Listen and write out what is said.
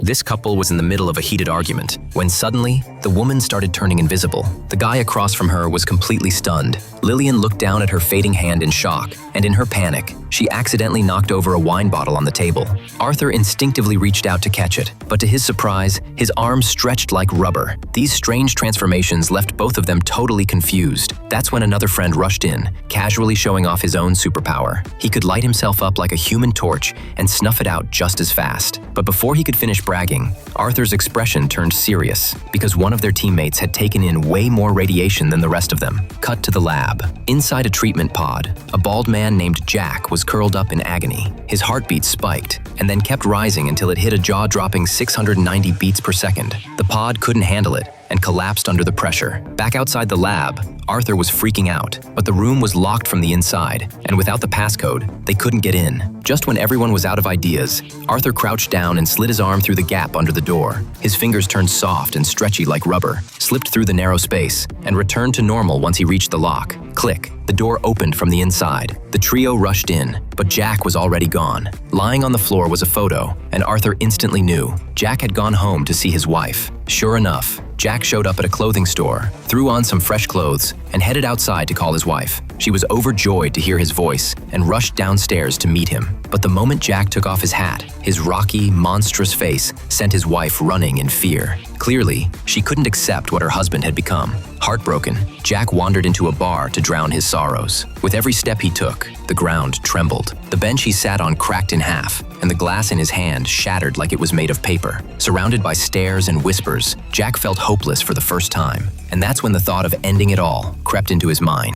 This couple was in the middle of a heated argument when suddenly, the woman started turning invisible. The guy across from her was completely stunned. Lillian looked down at her fading hand in shock, and in her panic, she accidentally knocked over a wine bottle on the table. Arthur instinctively reached out to catch it, but to his surprise, his arms stretched like rubber. These strange transformations left both of them totally confused. That's when another friend rushed in, casually showing off his own superpower. He could light himself up like a human torch and snuff it out just as fast. But before he could finish bragging, Arthur's expression turned serious because one of their teammates had taken in way more radiation than the rest of them. Cut to the lab. Inside a treatment pod, a bald man named Jack was curled up in agony. His heartbeat spiked and then kept rising until it hit a jaw-dropping 690 beats per second. The pod couldn't handle it and collapsed under the pressure. Back outside the lab, Arthur was freaking out, but the room was locked from the inside, and without the passcode, they couldn't get in. Just when everyone was out of ideas, Arthur crouched down and slid his arm through the gap under the door. His fingers turned soft and stretchy like rubber, slipped through the narrow space, and returned to normal once he reached the lock. Click. The door opened from the inside. The trio rushed in, but Jack was already gone. Lying on the floor was a photo, and Arthur instantly knew Jack had gone home to see his wife. Sure enough, Jack showed up at a clothing store, threw on some fresh clothes, and headed outside to call his wife. She was overjoyed to hear his voice and rushed downstairs to meet him. But the moment Jack took off his hat, his rocky, monstrous face sent his wife running in fear. Clearly, she couldn't accept what her husband had become. Heartbroken, Jack wandered into a bar to drown his sorrows. With every step he took, the ground trembled. The bench he sat on cracked in half, and the glass in his hand shattered like it was made of paper. Surrounded by stares and whispers, Jack felt hopeless for the first time. And that's when the thought of ending it all crept into his mind.